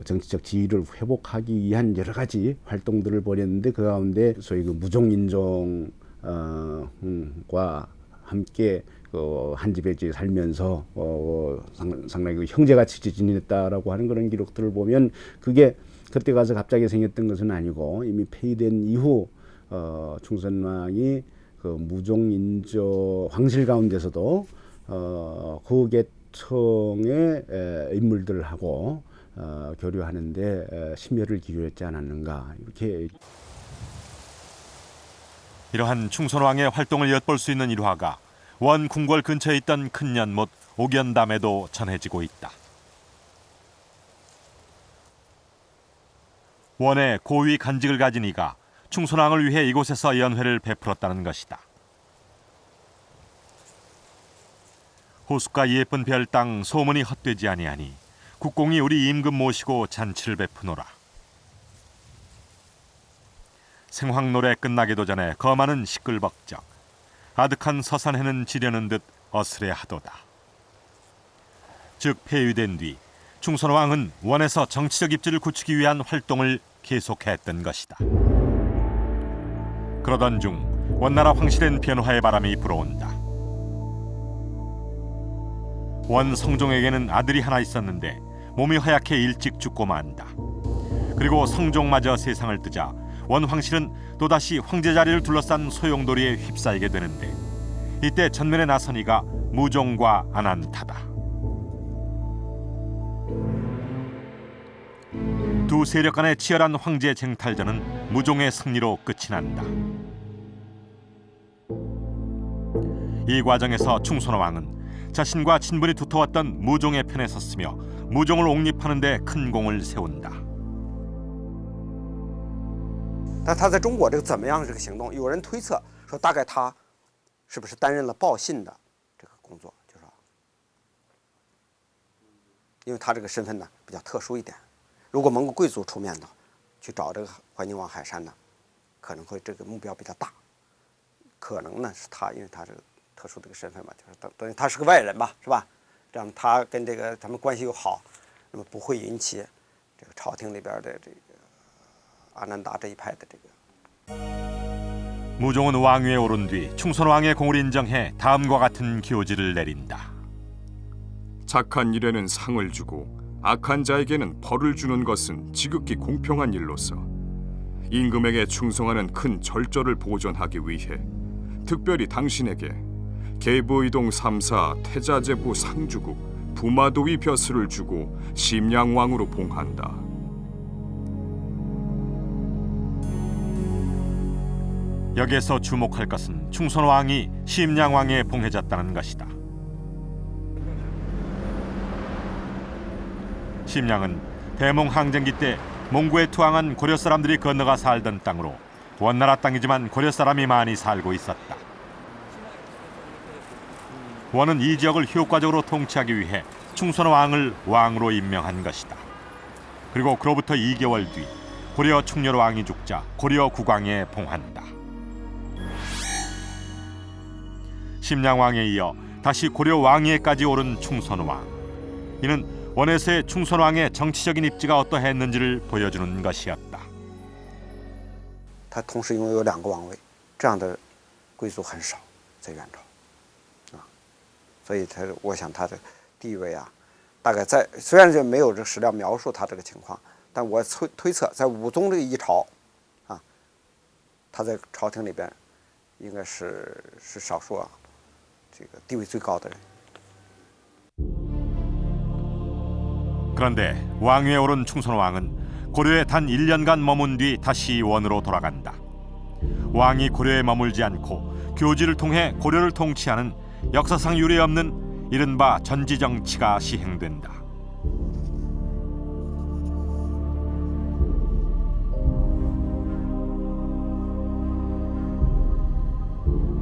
정치적 지위를 회복하기 위한 여러 가지 활동들을 벌였는데 그 가운데 소위 그 무종인종과 함께 한 집에 살면서 상당히 그 형제같이 지냈다라고 하는 그런 기록들을 보면 그게 그때 가서 갑자기 생겼던 것은 아니고 이미 폐위된 이후 충선왕이 그 무종인조 황실 가운데서도 그 계층의 인물들하고 교류하는데 심혈을 기울였지 않았는가 이렇게. 이러한 충선왕의 활동을 엿볼 수 있는 일화가 원 궁궐 근처에 있던 큰 연못 옥연담에도 전해지고 있다. 원의 고위 간직을 가진 이가 충선왕을 위해 이곳에서 연회를 베풀었다는 것이다. 호숫가 예쁜 별땅 소문이 헛되지 아니하니 국공이 우리 임금 모시고 잔치를 베푸노라. 생황노래 끝나기도 전에 거마는 시끌벅적 아득한 서산해는 지려는 듯 어스레하도다. 즉 폐위된 뒤 충선왕은 원에서 정치적 입지를 굳히기 위한 활동을 계속했던 것이다. 그러던 중 원나라 황실엔 변화의 바람이 불어온다. 원 성종에게는 아들이 하나 있었는데 몸이 허약해 일찍 죽고 만다. 그리고 성종마저 세상을 뜨자 원 황실은 또다시 황제 자리를 둘러싼 소용돌이에 휩싸이게 되는데 이때 전면에 나선 이가 무종과 안한타다. 두 세력 간의 치열한 황제 쟁탈전은 무종의 승리로 끝이 난다. 이 과정에서 충선왕은 자신과 친분이 두터웠던 무종의 편에 섰으며 무종을 옹립하는 데 큰 공을 세운다. 但他在中国这个怎么样这个行动，有人推测说大概他是不是担任了报信的这个工作，就是说，因为他这个身份呢比较特殊一点，如果蒙古贵族出面的去找这个怀宁王海山呢，可能会这个目标比较大，可能呢是他，因为他这个特殊的一个身份嘛，就是等于他是个外人吧，是吧？这样他跟这个咱们关系又好，那么不会引起这个朝廷里边的这个 阿难达这一派的这个 무종은 왕위에 오른 뒤 충선왕의 공을 인정해 다음과 같은 교지를 내린다. 착한 일에는 상을 주고 악한 자에게는 벌을 주는 것은 지극히 공평한 일로서 임금에게 충성하는 큰 절조를 보존하기 위해 특별히 당신에게 계부의동 3사 태자제부 상주국 부마도위 벼슬을 주고 심양왕으로 봉한다. 여기에서 주목할 것은 충선왕이 심양왕에 봉해졌다는 것이다. 심양은 대몽 항쟁기 때 몽고에 투항한 고려 사람들이 건너가 살던 땅으로 원나라 땅이지만 고려 사람이 많이 살고 있었다. 원은 이 지역을 효과적으로 통치하기 위해 충선왕을 왕으로 임명한 것이다. 그리고 그로부터 2개월 뒤 고려 충렬왕이 죽자 고려 국왕에 봉한다. 심양왕에 이어 다시 고려 왕위에까지 오른 충선왕. 이는 원에서의 충선왕의 정치적인 입지가 어떠했는지를 보여주는 것이었다. 他同时拥有2个王位，这样的贵族很少，在元朝，所以我想他的地位啊，大概在虽然就没有这史料描述他这个情况，但我推测在武宗这个一朝，他在朝廷里边应该是少数啊，这个地位最高的人。 그런데 왕위에 오른 충선왕은 고려에 단 1년간 머문 뒤 다시 원으로 돌아간다. 왕이 고려에 머물지 않고 교지를 통해 고려를 통치하는 역사상 유례 없는 이른바 전지정치가 시행된다.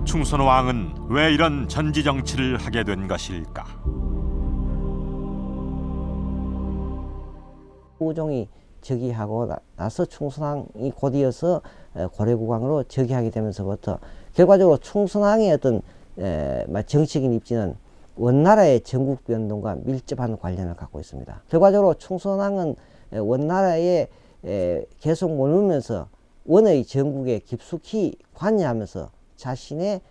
충선왕은 왜 이런 전지정치를 하게 된 것일까? 우종이 즉위하고 나서 충선왕이 곧이어서 고려국왕으로 즉위하게 되면서부터 결과적으로 충선왕의 어떤 정치적인 입지는 원나라의 전국 변동과 밀접한 관련을 갖고 있습니다. 결과적으로 충선왕은 원나라에 계속 머물면서 원의 전국에 깊숙이 관여하면서 자신의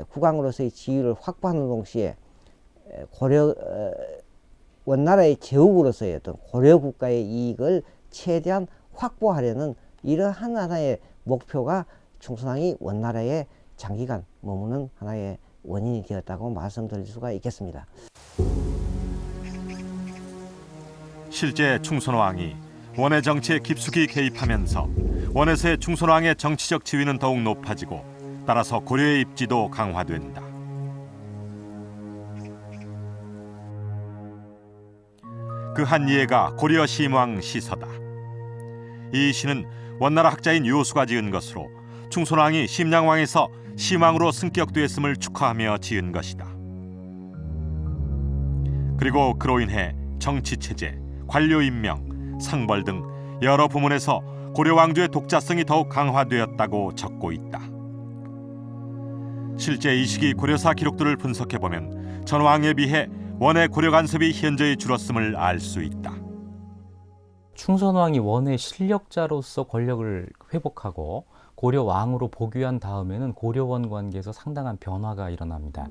국왕으로서의 지위를 확보하는 동시에 원나라의 제국으로서의 어떤 고려 국가의 이익을 최대한 확보하려는 이러한 하나의 목표가 충선왕이 원나라에 장기간 머무는 하나의 원인이 되었다고 말씀드릴 수가 있겠습니다. 실제 충선왕이 원의 정치에 깊숙이 개입하면서 원에서의 충선왕의 정치적 지위는 더욱 높아지고 따라서 고려의 입지도 강화된다. 그 한 예가 고려 심왕 시서다. 이 시는 원나라 학자인 요수가 지은 것으로 충선왕이 심양왕에서 심왕으로 승격되었음을 축하하며 지은 것이다. 그리고 그로 인해 정치체제, 관료 임명, 상벌 등 여러 부문에서 고려 왕조의 독자성이 더욱 강화되었다고 적고 있다. 실제 이 시기 고려사 기록들을 분석해보면 전왕에 비해 원의 고려 간섭이 현저히 줄었음을 알 수 있다. 충선왕이 원의 실력자로서 권력을 회복하고 고려 왕으로 복위한 다음에는 고려원 관계에서 상당한 변화가 일어납니다.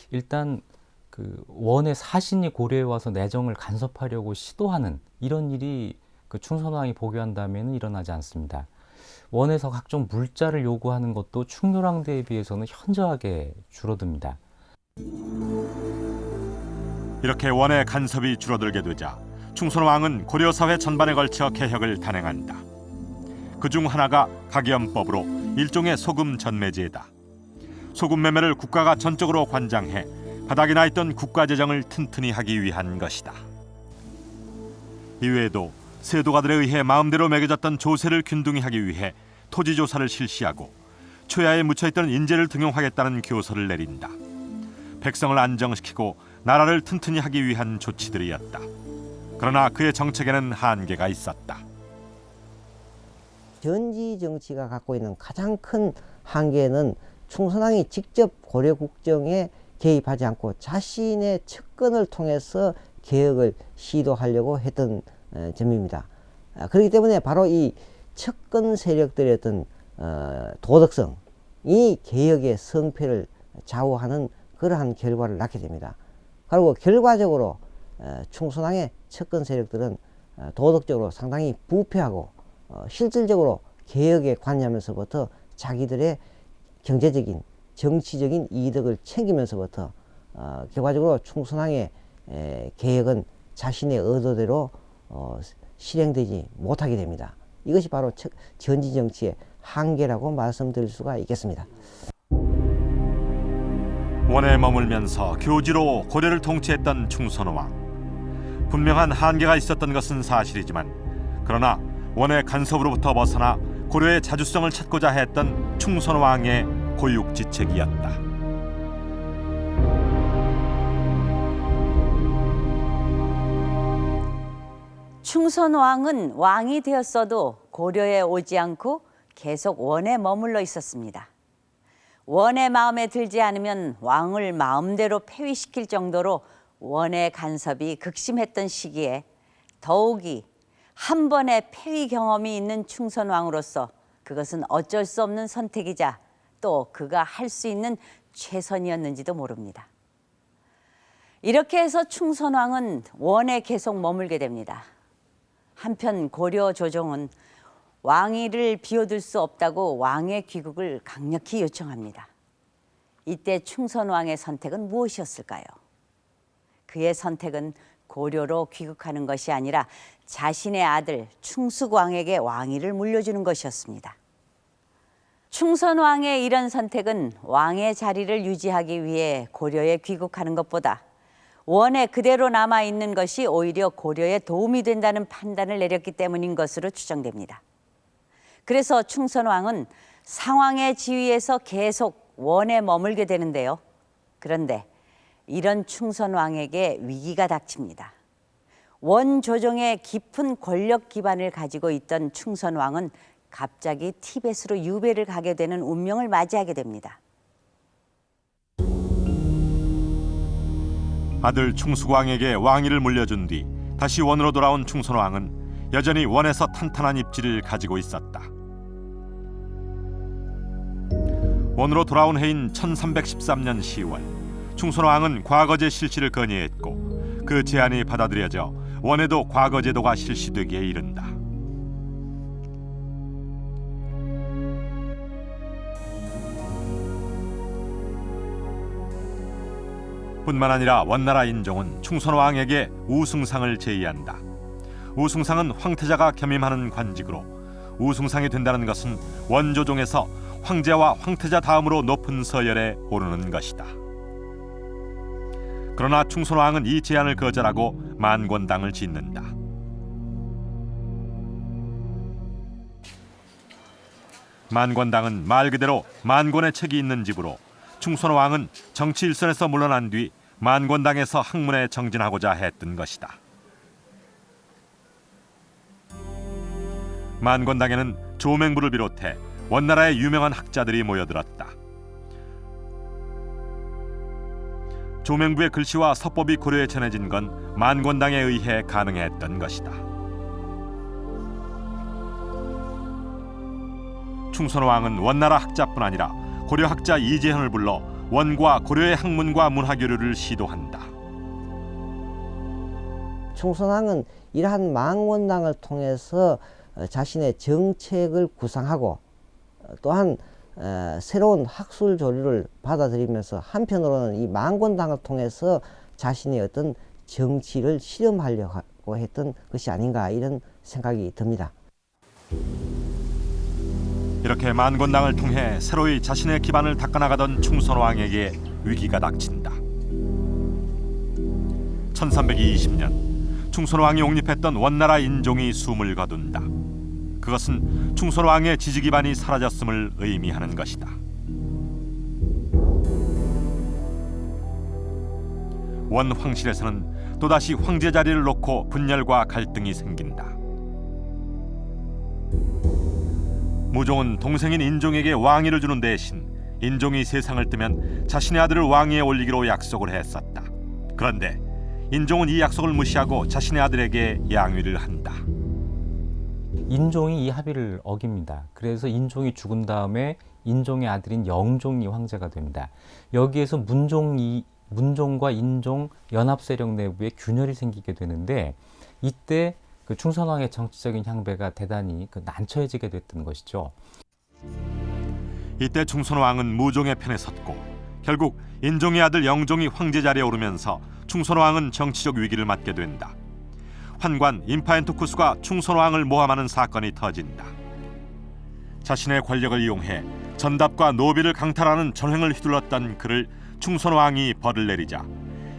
일단 그 원의 사신이 고려에 와서 내정을 간섭하려고 시도하는 이런 일이 그 충선왕이 복위한 다음에는 일어나지 않습니다. 원에서 각종 물자를 요구하는 것도 충렬왕 때에 비해서는 현저하게 줄어듭니다. 이렇게 원의 간섭이 줄어들게 되자 충선왕은 고려 사회 전반에 걸쳐 개혁을 단행한다. 그중 하나가 각연법으로 일종의 소금 전매제다. 소금 매매를 국가가 전적으로 관장해 바닥이 나 있던 국가 재정을 튼튼히 하기 위한 것이다. 이외에도 세도가들에 의해 마음대로 매겨졌던 조세를 균등히 하기 위해 토지 조사를 실시하고 초야에 묻혀있던 인재를 등용하겠다는 교서를 내린다. 백성을 안정시키고 나라를 튼튼히 하기 위한 조치들이었다. 그러나 그의 정책에는 한계가 있었다. 전지 정치가 갖고 있는 가장 큰 한계는 충선왕이 직접 고려 국정에 개입하지 않고 자신의 측근을 통해서 개혁을 시도하려고 했던 점입니다. 그렇기 때문에 바로 이 측근 세력들의 어떤 도덕성, 이 개혁의 성패를 좌우하는 그러한 결과를 낳게 됩니다. 그리고 결과적으로 충선왕의 측근 세력들은 도덕적으로 상당히 부패하고 실질적으로 개혁에 관여하면서부터 자기들의 경제적인 정치적인 이득을 챙기면서부터 결과적으로 충선왕의 개혁은 자신의 의도대로 실행되지 못하게 됩니다. 이것이 바로 전지 정치의 한계라고 말씀드릴 수가 있겠습니다. 원에 머물면서 교지로 고려를 통치했던 충선왕. 분명한 한계가 있었던 것은 사실이지만 그러나 원의 간섭으로부터 벗어나 고려의 자주성을 찾고자 했던 충선왕의 고육지책이었다. 충선왕은 왕이 되었어도 고려에 오지 않고 계속 원에 머물러 있었습니다. 원의 마음에 들지 않으면 왕을 마음대로 폐위시킬 정도로 원의 간섭이 극심했던 시기에 더욱이 한 번의 폐위 경험이 있는 충선왕으로서 그것은 어쩔 수 없는 선택이자 또 그가 할 수 있는 최선이었는지도 모릅니다. 이렇게 해서 충선왕은 원에 계속 머물게 됩니다. 한편 고려 조정은 왕위를 비워둘 수 없다고 왕의 귀국을 강력히 요청합니다. 이때 충선왕의 선택은 무엇이었을까요? 그의 선택은 고려로 귀국하는 것이 아니라 자신의 아들 충숙왕에게 왕위를 물려주는 것이었습니다. 충선왕의 이런 선택은 왕의 자리를 유지하기 위해 고려에 귀국하는 것보다 원에 그대로 남아있는 것이 오히려 고려에 도움이 된다는 판단을 내렸기 때문인 것으로 추정됩니다. 그래서 충선왕은 상왕의 지위에서 계속 원에 머물게 되는데요. 그런데 이런 충선왕에게 위기가 닥칩니다. 원 조정의 깊은 권력 기반을 가지고 있던 충선왕은 갑자기 티벳으로 유배를 가게 되는 운명을 맞이하게 됩니다. 아들 충숙왕에게 왕위를 물려준 뒤 다시 원으로 돌아온 충선왕은 여전히 원에서 탄탄한 입지를 가지고 있었다. 원으로 돌아온 해인 1313년 10월 충선왕은 과거제 실시를 건의했고 그 제안이 받아들여져 원에도 과거제도가 실시되기에 이른다. 뿐만 아니라 원나라 인종은 충선왕에게 우승상을 제의한다. 우승상은 황태자가 겸임하는 관직으로 우승상이 된다는 것은 원조종에서 황제와 황태자 다음으로 높은 서열에 오르는 것이다. 그러나 충선왕은 이 제안을 거절하고 만권당을 짓는다. 만권당은 말 그대로 만권의 책이 있는 집으로 충선왕은 정치 일선에서 물러난 뒤 만권당에서 학문에 정진하고자 했던 것이다. 만권당에는 조맹부를 비롯해 원나라의 유명한 학자들이 모여들었다. 조명부의 글씨와 서법이 고려에 전해진 건 만권당에 의해 가능했던 것이다. 충선왕은 원나라 학자뿐 아니라 고려 학자 이재현을 불러 원과 고려의 학문과 문화교류를 시도한다. 충선왕은 이러한 망원당을 통해서 자신의 정책을 구상하고 또한 새로운 학술 조류를 받아들이면서 한편으로는 이 망원당을 통해서 자신의 어떤 정치를 실험하려고 했던 것이 아닌가 이런 생각이 듭니다. 이렇게 만권당을 통해 새로이 자신의 기반을 닦아나가던 충선왕에게 위기가 닥친다. 1320년 충선왕이 옹립했던 원나라 인종이 숨을 거둔다. 그것은 충선왕의 지지 기반이 사라졌음을 의미하는 것이다. 원 황실에서는 또다시 황제 자리를 놓고 분열과 갈등이 생긴다. 무종은 동생인 인종에게 왕위를 주는 대신 인종이 세상을 뜨면 자신의 아들을 왕위에 올리기로 약속을 했었다. 그런데 인종은 이 약속을 무시하고 자신의 아들에게 양위를 한다. 인종이 이 합의를 어깁니다. 그래서 인종이 죽은 다음에 인종의 아들인 영종이 황제가 됩니다. 여기에서 문종과 인종 연합 세력 내부에 균열이 생기게 되는데 이때 그 충선왕의 정치적인 향배가 대단히 난처해지게 됐던 것이죠. 이때 충선왕은 무종의 편에 섰고 결국 인종의 아들 영종이 황제 자리에 오르면서 충선왕은 정치적 위기를 맞게 된다. 환관 임파엔토쿠스가 충선왕을 모함하는 사건이 터진다. 자신의 권력을 이용해 전답과 노비를 강탈하는 전횡을 휘둘렀던 그를 충선왕이 벌을 내리자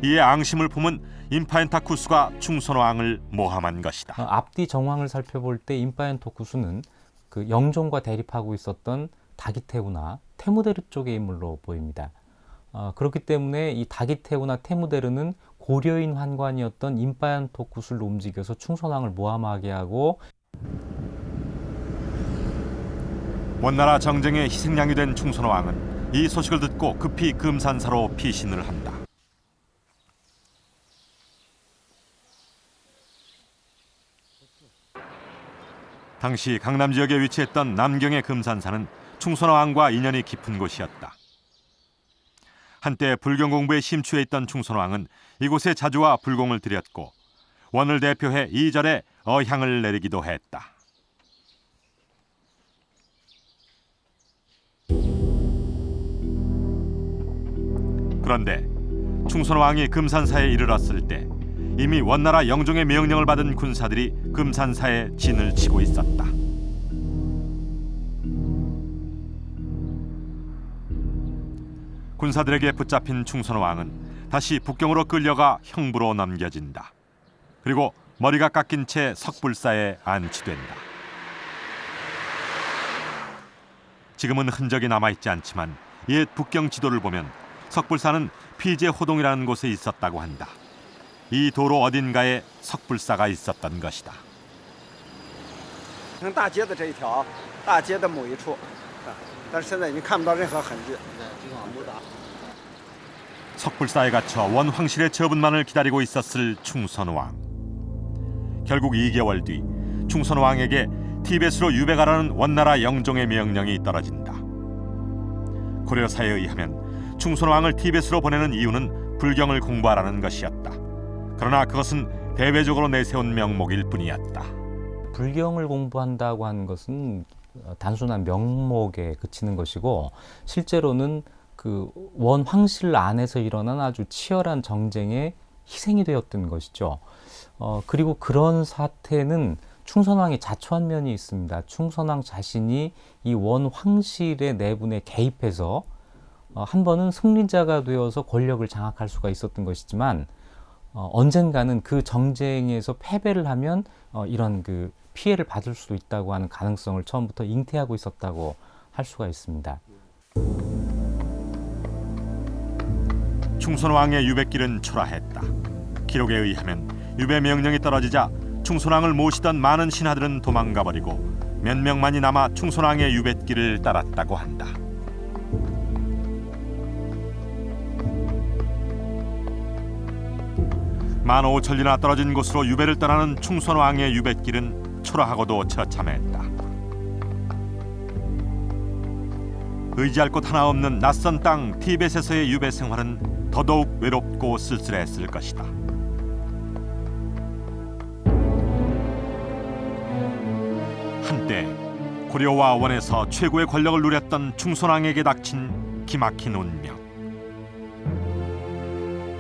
이에 앙심을 품은 임파엔타쿠스가 충선왕을 모함한 것이다. 앞뒤 정황을 살펴볼 때 임파엔토쿠스는 그 영종과 대립하고 있었던 다기테우나 테무데르 쪽의 인물로 보입니다. 그렇기 때문에 이 다기테우나 테무데르는 고려인 환관이었던 임파엔토쿠스를 움직여서 충선왕을 모함하게 하고 원나라 정쟁에 희생양이 된 충선왕은 이 소식을 듣고 급히 금산사로 피신을 한다. 당시 강남 지역에 위치했던 남경의 금산사는 충선왕과 인연이 깊은 곳이었다. 한때 불경 공부에 심취해 있던 충선왕은 이곳에 자주 와 불공을 드렸고 원을 대표해 이 절에 어향을 내리기도 했다. 그런데 충선왕이 금산사에 이르렀을 때 이미 원나라 영종의 명령을 받은 군사들이 금산사에 진을 치고 있었다. 군사들에게 붙잡힌 충선왕은 다시 북경으로 끌려가 형부로 넘겨진다. 그리고 머리가 깎인 채 석불사에 안치된다. 지금은 흔적이 남아있지 않지만 옛 북경 지도를 보면 석불사는 피제호동이라는 곳에 있었다고 한다. 이 도로 어딘가에 석불사가 있었던 것이다. 大街的这一条，大街的某一处，但是现在已经看不到任何痕迹。 석불사에 갇혀 원 황실의 처분만을 기다리고 있었을 충선왕. 결국 2개월 뒤 충선왕에게 티벳으로 유배가라는 원나라 영종의 명령이 떨어진다. 고려사에 의하면 충선왕을 티벳으로 보내는 이유는 불경을 공부하라는 것이었다. 그러나 그것은 대외적으로 내세운 명목일 뿐이었다. 불경을 공부한다고 하는 것은 단순한 명목에 그치는 것이고 실제로는 그 원 황실 안에서 일어난 아주 치열한 정쟁에 희생이 되었던 것이죠. 그리고 그런 사태는 충선왕이 자초한 면이 있습니다. 충선왕 자신이 이 원 황실의 내분에 개입해서 한 번은 승리자가 되어서 권력을 장악할 수가 있었던 것이지만 언젠가는 그 정쟁에서 패배를 하면 이런 그 피해를 받을 수도 있다고 하는 가능성을 처음부터 잉태하고 있었다고 할 수가 있습니다. 충선왕의 유배길은 초라했다. 기록에 의하면 유배 명령이 떨어지자 충선왕을 모시던 많은 신하들은 도망가버리고 몇 명만이 남아 충선왕의 유배길을 따랐다고 한다. 15,000리나 떨어진 곳으로 유배를 떠나는 충선왕의 유배길은 초라하고도 처참했다. 의지할 곳 하나 없는 낯선 땅 티벳에서의 유배 생활은 더더욱 외롭고 쓸쓸했을 것이다. 한때 고려와 원에서 최고의 권력을 누렸던 충선왕에게 닥친 기막힌 운명.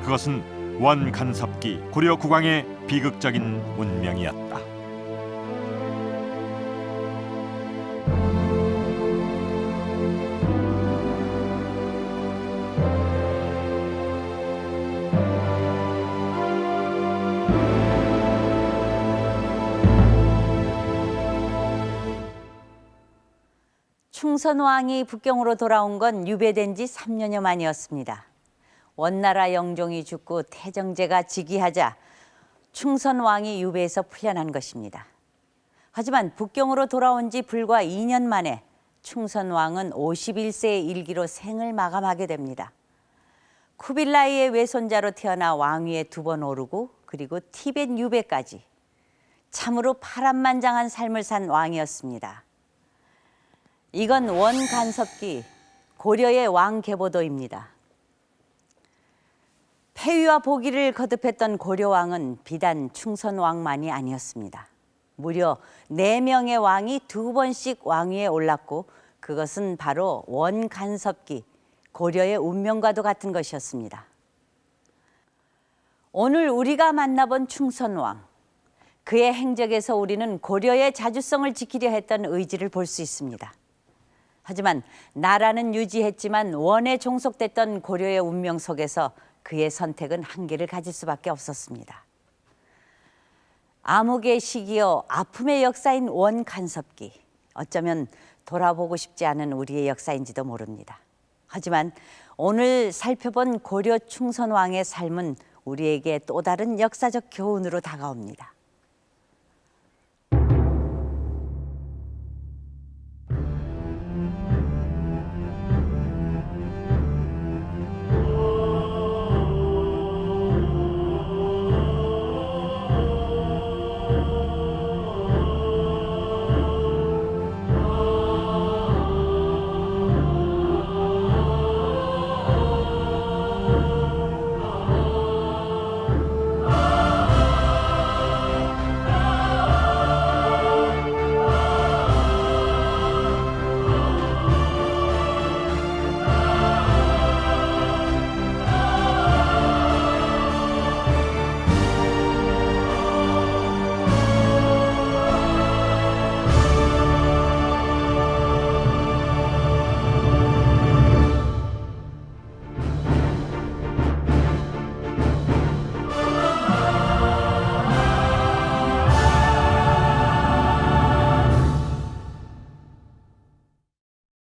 그것은 원 간섭기 고려 국왕의 비극적인 운명이었다. 충선왕이 북경으로 돌아온 건 유배된 지 3년여 만이었습니다. 원나라 영종이 죽고 태정제가 즉위하자 충선왕이 유배에서 풀려난 것입니다. 하지만 북경으로 돌아온 지 불과 2년 만에 충선왕은 51세의 일기로 생을 마감하게 됩니다. 쿠빌라이의 외손자로 태어나 왕위에 2번 오르고 그리고 티벳 유배까지 참으로 파란만장한 삶을 산 왕이었습니다. 이건 원간섭기 고려의 왕계보도입니다. 폐위와 포기를 거듭했던 고려왕은 비단 충선왕만이 아니었습니다. 무려 4명의 왕이 2번씩 왕위에 올랐고 그것은 바로 원간섭기 고려의 운명과도 같은 것이었습니다. 오늘 우리가 만나본 충선왕, 그의 행적에서 우리는 고려의 자주성을 지키려 했던 의지를 볼 수 있습니다. 하지만 나라는 유지했지만 원에 종속됐던 고려의 운명 속에서 그의 선택은 한계를 가질 수밖에 없었습니다. 암흑의 시기여 아픔의 역사인 원간섭기, 어쩌면 돌아보고 싶지 않은 우리의 역사인지도 모릅니다. 하지만 오늘 살펴본 고려 충선왕의 삶은 우리에게 또 다른 역사적 교훈으로 다가옵니다.